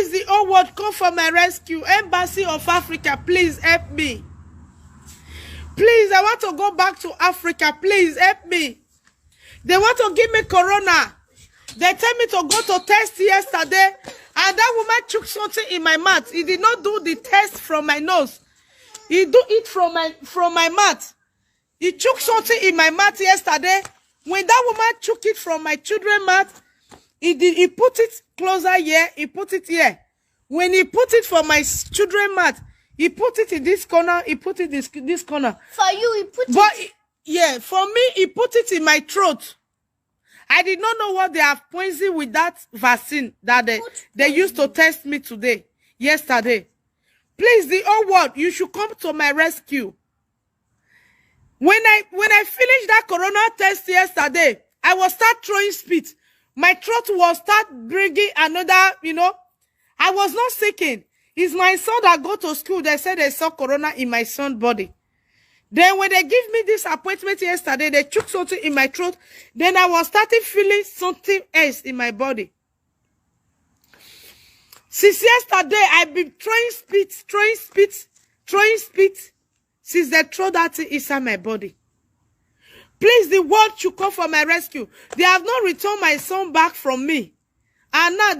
Please, the whole world, come for my rescue. Embassy of Africa, please help me. Please, I want to go back to Africa. Please help me. They want to give me corona. They tell me to go to test yesterday, and that woman took something in my mouth. He did not do the test from my nose. He do it from my mouth. He took something in my mouth yesterday. When that woman took it from my children's mouth, he put it closer here. He put it here. When he put it for my children's mouth, he put it in this corner. He put it this corner. For you, he put it. Yeah, for me, he put it in my throat. I did not know what they have poisoned with that vaccine that they used to test me yesterday. Please, the whole world, you should come to my rescue. When I finished that corona test yesterday, I was start throwing spit. My throat was start bringing another, I was not sick. It's my son that go to school. They said they saw corona in my son's body. Then when they give me this appointment yesterday, they took something in my throat. Then I was starting feeling something else in my body. Since yesterday, I've been throwing spit, since they throw that thing inside my body. Please, the world should come for my rescue. They have not returned my son back from me. And now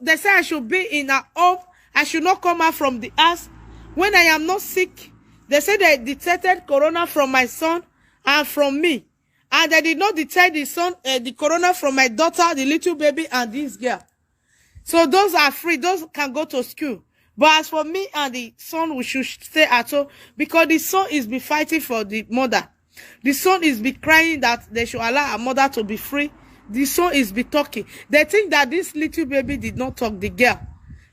they say I should be in a home. I should not come out from the house when I am not sick. They said they detected corona from my son and from me. And they did not detect the corona from my daughter, the little baby, and this girl. So those are free. Those can go to school. But as for me and the son, we should stay at home because the son is be fighting for the mother. The son is be crying that they should allow a mother to be free. The son is be talking. They think that this little baby did not talk, the girl.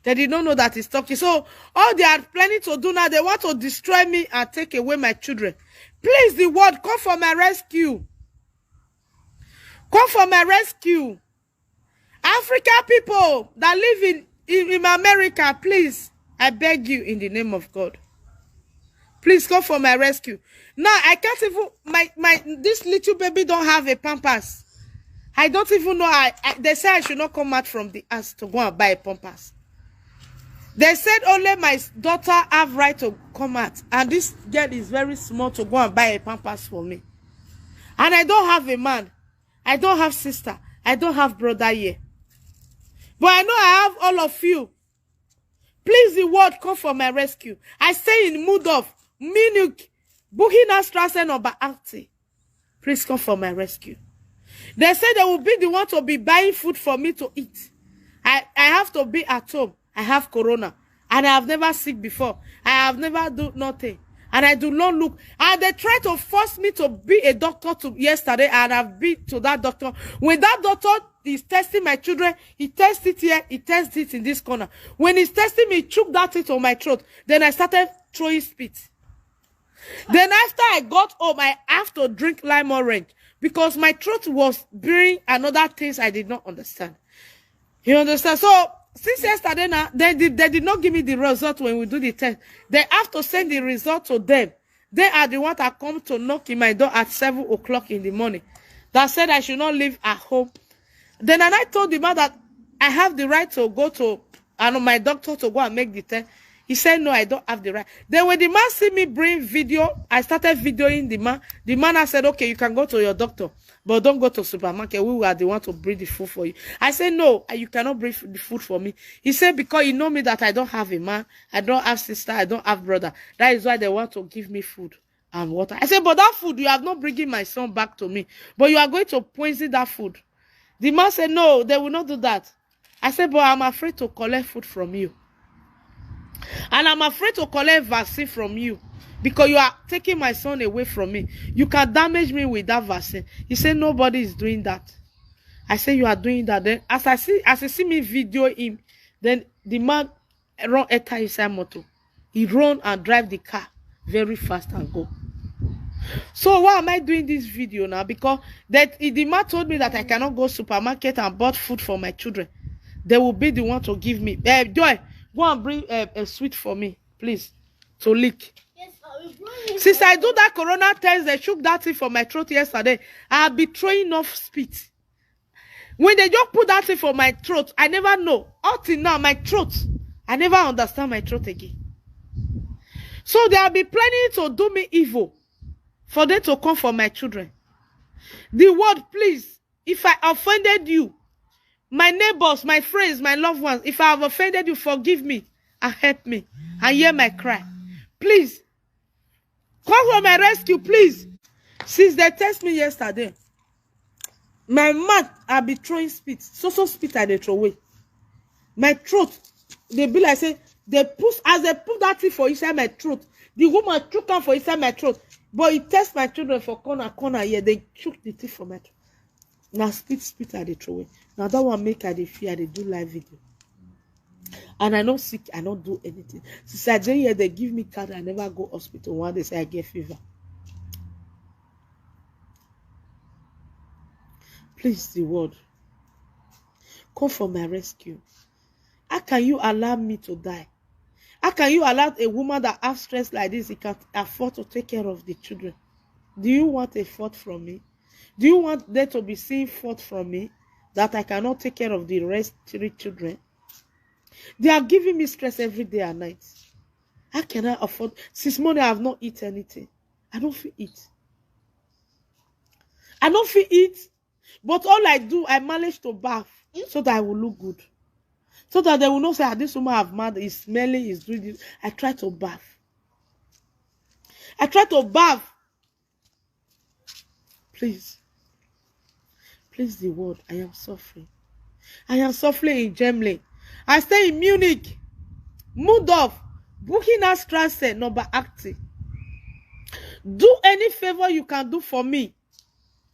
They did not know that he's talking. So all they are planning to do now, they want to destroy me and take away my children. Please, the world, come for my rescue. Come for my rescue. African people that live in America, please, I beg you in the name of God. Please come for my rescue. Now, I can't even, this little baby don't have a pampers. I don't even know, they say I should not come out from the house to go and buy a pampers. They said only my daughter have right to come out. And this girl is very small to go and buy a pampers for me. And I don't have a man. I don't have sister. I don't have brother here. But I know I have all of you. Please, the world, come for my rescue. I stay in Mudov, Munich, Buchina Strasse number 80. Please come for my rescue. They say they will be the one to be buying food for me to eat. I have to be at home. I have corona. And I have never sick before. I have never do nothing. And I do not look. And they try to force me to be a doctor yesterday. And I've been to that doctor. When that doctor is testing my children, he tests it here, he tests it in this corner. When he's testing me, he took that thing on my throat. Then I started throwing spit. Then after I got home, I have to drink lime orange. Because my throat was bearing another things I did not understand. You understand? So, since yesterday now, they did not give me the result when we do the test. They have to send the result to them. They are the ones that come to knock in my door at 7 o'clock in the morning. That said I should not leave at home. Then I told the man that I have the right to go to my doctor to go and make the test. He said, no, I don't have the right. Then when the man see me bring video, I started videoing the man. The man has said, okay, you can go to your doctor, but don't go to supermarket. We are the one to bring the food for you. I said, no, you cannot bring the food for me. He said, because you know me that I don't have a man, I don't have sister, I don't have brother. That is why they want to give me food and water. I said, but that food, you have not bringing my son back to me, but you are going to poison that food. The man said, no, they will not do that. I said, but I'm afraid to collect food from you. And I'm afraid to collect vaccine from you because you are taking my son away from me. You can damage me with that vaccine. He said nobody is doing that. I said you are doing that. Then as I see me video him, then the man run enter inside motor. He run and drive the car very fast and go. So why am I doing this video now? Because the man told me that I cannot go supermarket and bought food for my children. They will be the one to give me. Joy, go and bring a sweet for me, please, to lick. Yes, I will bring. Since I do that corona test, they shook that thing for my throat yesterday. I have been throwing off spit. When they just put that thing for my throat, I never know. Up till now, my throat, I never understand my throat again. So they have been planning to do me evil for them to come for my children. The word, please, if I offended you, my neighbors, my friends, my loved ones, if I have offended you, forgive me and help me and hear my cry. Please, come for my rescue, please. Since they test me yesterday, my mouth, I be throwing spit. So spit I they throw away. My throat, they be like, say, they push, as they put that thing for inside my throat, the woman took am for inside my throat. But it test my children for corner here. They took the thing from my throat. Now spit I they throw away. Now that one make I they fear, they do live video. And I not sick, I not do anything. Since I didn't hear, they give me card, I never go hospital. One day say I get fever. Please, the word, come for my rescue. How can you allow me to die? How can you allow a woman that has stress like this, he can afford to take care of the children? Do you want a fault from me? Do you want there to be seen fault from me that I cannot take care of the rest 3 children? They are giving me stress every day and night. How can I afford? Since morning I have not eaten anything. I don't feel it. I don't feel it. But all I do, I manage to bath so that I will look good. So that they will not say, ah, this woman have mad, is smelling, is doing this. I try to bath. I try to bath. Please. Please, the word, I am suffering. I am suffering in Germany. I stay in Munich. Mudorf. Buckingham Strasse, number 80. Do any favor you can do for me.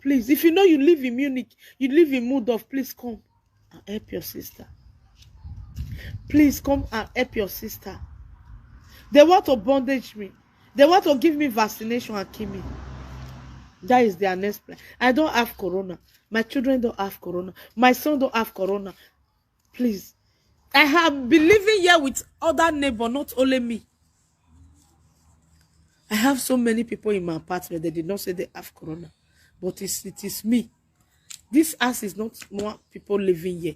Please, if you know you live in Munich, you live in Mudorf, please come and help your sister. Please come and help your sister. They want to bondage me. They want to give me vaccination and kill me. That is their next plan. I don't have corona. My children don't have corona. My son don't have corona. Please. I have been living here with other neighbors, not only me. I have so many people in my apartment. They did not say they have corona. But it is me. This house is not more people living here.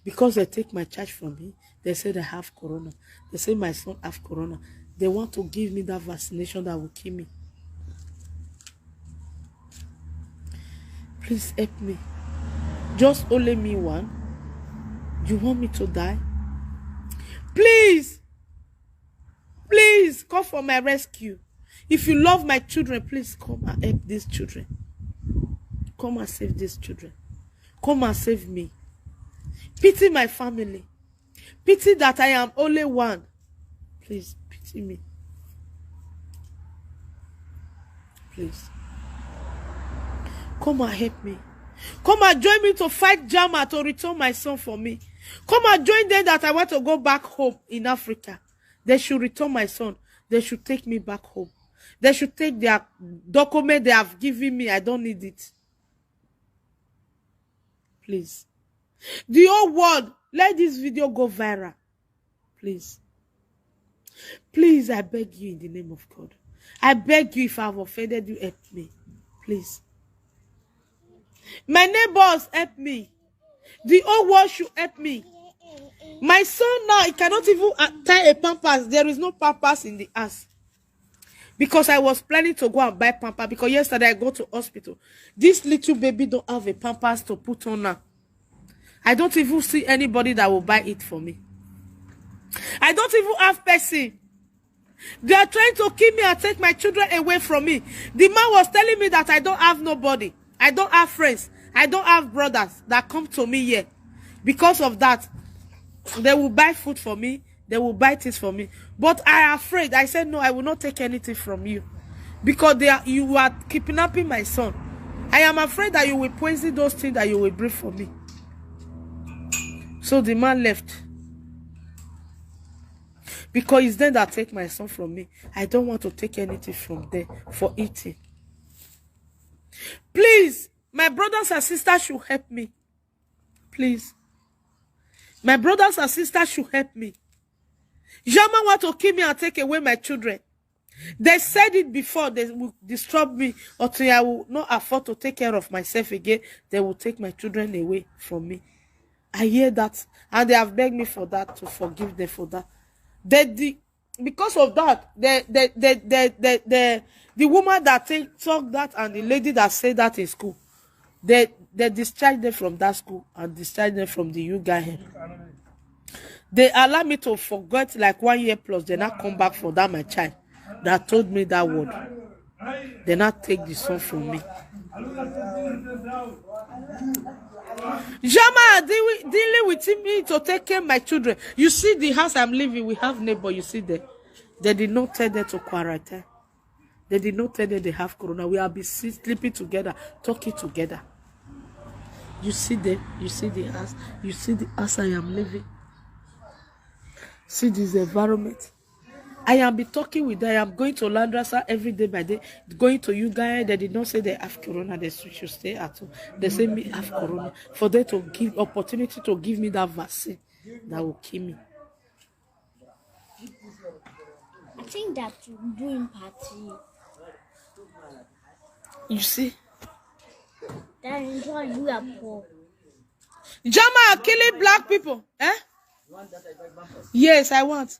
Because they take my charge from me, they say they have corona. They say my son have corona. They want to give me that vaccination that will kill me. Please help me. Just only me one. You want me to die? Please. Please come for my rescue. If you love my children, please come and help these children. Come and save these children. Come and save me. Pity my family. Pity that I am only one. Please, pity me. Please. Come and help me. Come and join me to fight Jama to return my son for me. Come and join them that I want to go back home in Africa. They should return my son. They should take me back home. They should take their document they have given me. I don't need it. Please. The whole world, let this video go viral. Please. Please, I beg you in the name of God. I beg you, if I have offended you, help me. Please. My neighbors, help me. The whole world should help me. My son now, he cannot even tie a pampers. There is no pampers in the house. Because I was planning to go and buy pampers. Because yesterday I go to hospital. This little baby don't have a pampers to put on now. I don't even see anybody that will buy it for me. I don't even have person. They are trying to kill me and take my children away from me. The man was telling me that I don't have nobody. I don't have friends. I don't have brothers that come to me here. Because of that, they will buy food for me. They will buy things for me. But I am afraid. I said, no, I will not take anything from you. Because you are kidnapping my son. I am afraid that you will poison those things that you will bring for me. So the man left. Because it's them that take my son from me. I don't want to take anything from them for eating. Please, my brothers and sisters should help me. Please. My brothers and sisters should help me. Jama want to kill me and take away my children. They said it before. They will disturb me until I will not afford to take care of myself again. They will take my children away from me. I hear that, and they have begged me for that, to forgive them for that. Because of that, the woman that talk that and the lady that said that in school, they discharged them from that school and discharged them from the UGA. They allow me to forget like 1 year plus. They not come back for that my child that told me that word. They not take the son from me. Jama dealing with me to take care of my children. You see the house I'm living, we have neighbor, you see there. They did not tell them to quarantine. They did not tell them they have corona. We have been sleeping together, talking together. You see them, you see the house, you see the house I am living. See this environment. I am be talking with them. I am going to Landrasa every day by day. Going to you guys. They did not say they have corona. They should stay at home. They say me have corona. For them to give opportunity to give me that vaccine that will kill me. I think that you're doing party. You see? That is why you are poor. Jama killing black people. Eh? Yes, I want.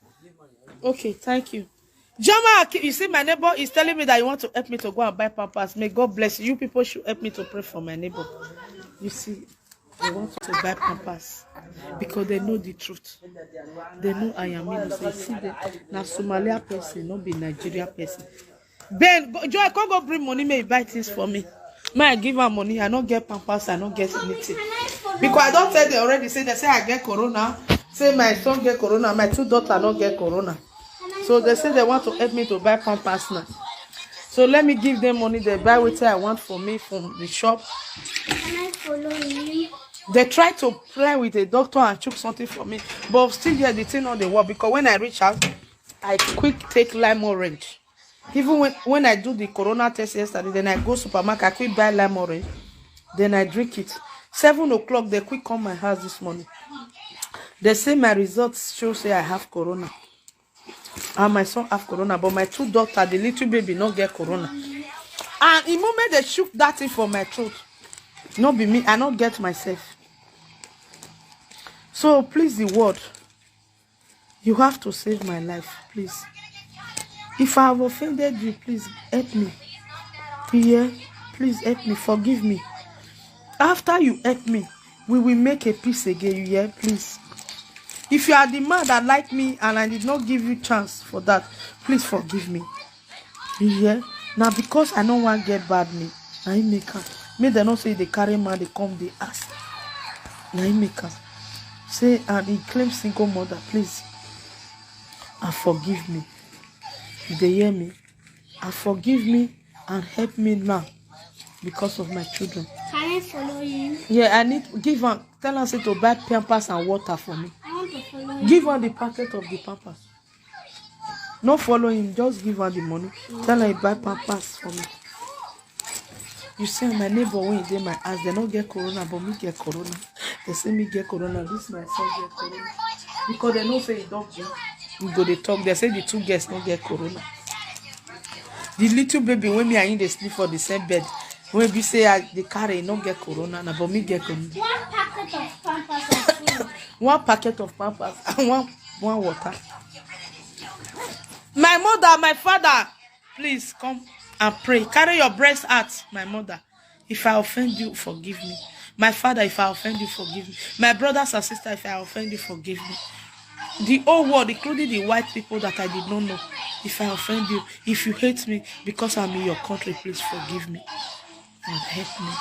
Okay, thank you. Jama, you see, my neighbor is telling me that you want to help me to go and buy pampers. May God bless you. You people should help me to pray for my neighbor. You see, they want to buy pampers because they know the truth. They know I am innocent. See, now Somalia person, not be Nigeria person. Ben, Joy, I can't go bring money. May you buy things for me. May I give her money? I don't get pampers. I don't get anything. Because I don't tell they already say they say I get corona. Say my son get corona. My 2 daughters don't get corona. So they say they want to help me to buy pampers now. So let me give them money. They buy what I want for me from the shop. Can I follow you? They try to play with the doctor and chook something for me. But still here the thing on the wall. Because when I reach out, I quick take lime orange. Even when I do the corona test yesterday, then I go supermarket, I quick buy lime orange. Then I drink it. 7 o'clock, they quick come my house this morning. They say my results show say I have corona. And my son have corona, but my 2 daughters, the little baby, not get corona. And the moment they shook that thing for my throat, not be me, I not get myself. So please, the word, you have to save my life, please. If I have offended you, please help me. Yeah, please help me, forgive me. After you help me, we will make a peace again, yeah, please. If you are the man that like me and I did not give you chance for that, please forgive me. Yeah. Now because I don't want to get bad me, I make her. May they not say they carry man, they come, they ask. Now I make her. Say and he claims single mother, please. And forgive me. If they hear me, and forgive me and help me now because of my children. Can I follow you? Yeah, I need give her, tell her say to buy pampers and water for me. I want to follow you. Give her the packet of the pampers. Not follow him, just give her the money. Tell her buy pampers for me. You see, my neighbor when they my house, they don't get corona, but me get corona. They say me get corona. This my son get corona because they don't say he don't get. We go they talk. They say the 2 girls don't get corona. The little baby when me and him they sleep for the same bed. When we say they carry not get corona, but me get corona. 1 packet of pampers and food. 1 packet of pampers and one water. My mother, my father, please come and pray. Carry your breast out, my mother. If I offend you, forgive me. My father, if I offend you, forgive me. My brothers and sisters, if I offend you, forgive me. The whole world, including the white people that I did not know, if I offend you, if you hate me because I'm in your country, please forgive me and help me.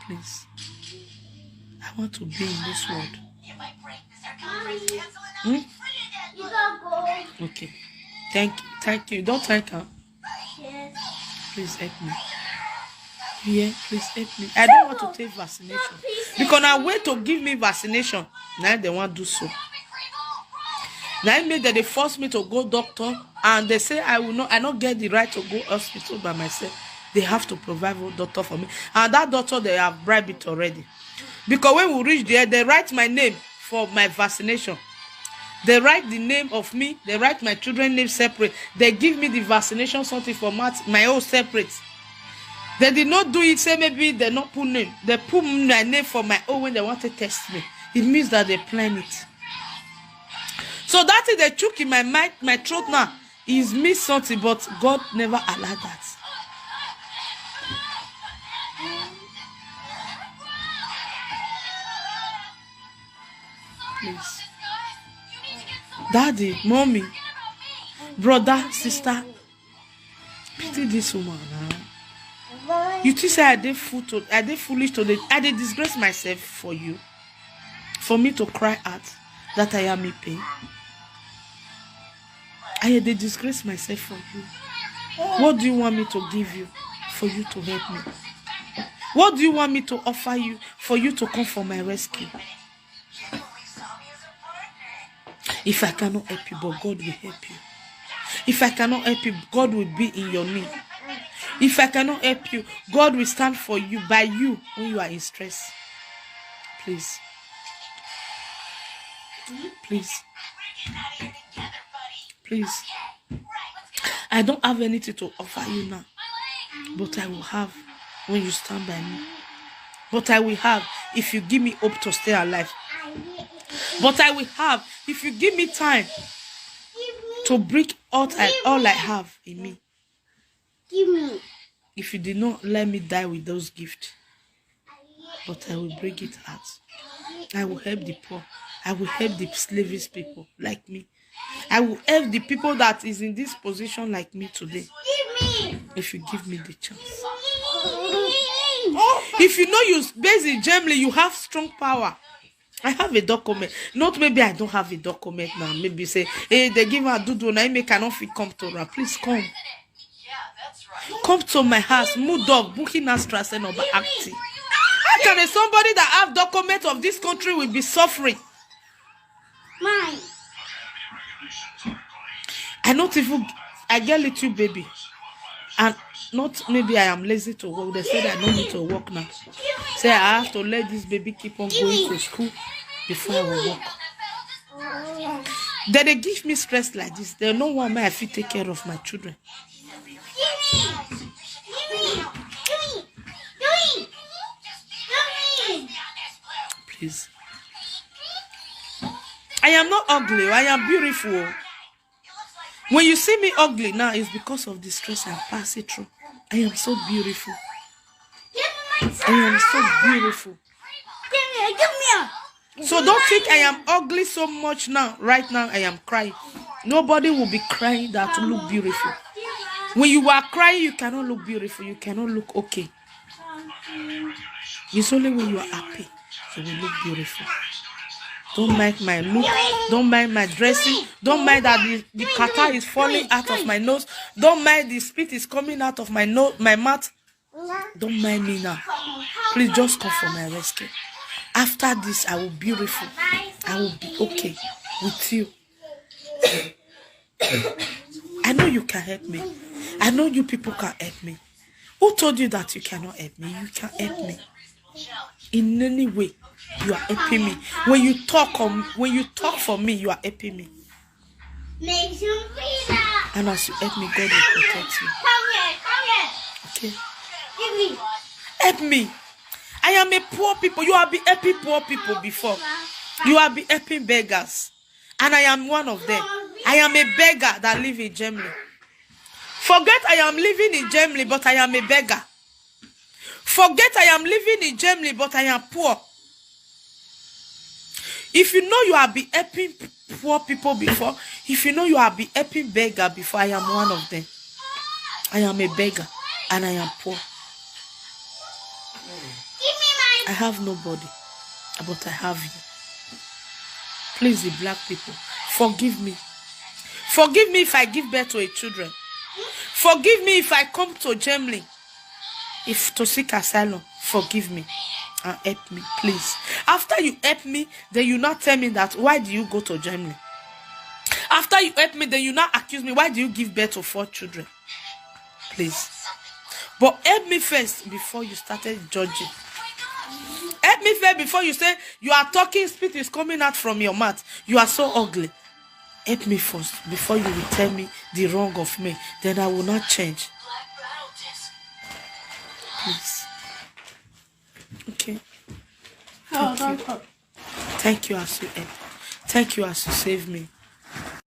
Please. I want to be in this world. You gotta go. Okay. Thank you. Don't thank her. Yes. Please help me. Yeah, please help me. I don't want to take vaccination. Because I wait to give me vaccination. Now they want to do so. Now I made that they force me to go doctor. And they say I not get the right to go hospital by myself. They have to provide a doctor for me. And that doctor, they have bribed it already. Because when we reach there, they write my name for my vaccination. They write the name of me. They write my children's name separate. They give me the vaccination something for my own separate. They did not do it. Say maybe they not put name. They put my name for my own when they want to test me. It means that they plan it. So that is the choke in my mind, my throat now. Is me something, but God never allowed that. Please. Daddy, mommy, brother, sister, pity this woman now. You think say I did foolish to I did disgrace myself for you, for me to cry out that I am in pain. I did disgrace myself for you. What do you want me to give you for you to help me? What do you want me to offer you for you to come for my rescue? If I cannot help you, but God will help you. If I cannot help you, God will be in your need. If I cannot help you, God will stand for you, by you, when you are in stress. Please. Please. Please. I don't have anything to offer you now, but I will have when you stand by me. But I will have if you give me hope to stay alive. But I will have if you give me time to bring all I have in me. Give me. If you did not let me die with those gifts, but I will bring it out. I will help the poor. I will help the slavish people like me. I will help the people that is in this position like me today. Give me. If you give me the chance. If you know you based in Germany, you have strong power. I have a document. Not maybe I don't have a document now. Maybe say, hey, they give her dudu now. I cannot fit come to her. Please come. Come to my house. Mudog, Buckinghamstrasse and Oberacti. How can somebody that have document of this country will be suffering? Mine. I get little baby. And not maybe I am lazy to work. They said I don't need to work now. Say I have to let this baby keep on going to school before I will work. Then they give me stress like this. They don't want me to take care of my children. Please. I am not ugly. I am beautiful. When you see me ugly now, it's because of the stress I'm passing through. I am so beautiful. I am so beautiful. So don't think I am ugly so much now. Right now, I am crying. Nobody will be crying that to look beautiful. When you are crying, you cannot look beautiful. You cannot look okay. It's only when you are happy you will look beautiful. Don't mind my look. Don't mind my dressing. Don't mind that the kata is falling out of my nose. Don't mind the spit is coming out of my nose, my mouth. Don't mind me now. Please just come for my rescue. After this, I will be beautiful. I will be okay with you. I know you can help me. I know you people can help me. Who told you that you cannot help me? You can help me. In any way, you are helping me. When you talk for me, you are helping me. And as you help me, God will protect you. Okay? Help me. I am a poor people. You have been helping poor people before. You have been helping beggars. And I am one of them. I am a beggar that live in Germany. Forget I am living in Germany, but I am a beggar. Forget I am living in Germany, but I am poor. If you know you have been helping poor people before, if you know you have been helping beggar before, I am one of them. I am a beggar and I am poor. I have nobody, but I have you. Please, the black people, forgive me. Forgive me if I give birth to a children. Forgive me if I come to Germany. If to seek asylum, forgive me and help me, please. After you help me, then you not tell me that why do you go to Germany? After you help me, then you not accuse me why do you give birth to 4 children? Please. But help me first before you started judging. Help me first before you say you are talking, spit is coming out from your mouth. You are so ugly. Help me first before you will tell me the wrong of me. Then I will not change. Please. Okay. Oh, don't talk. Thank you as you help. Thank you as you save me.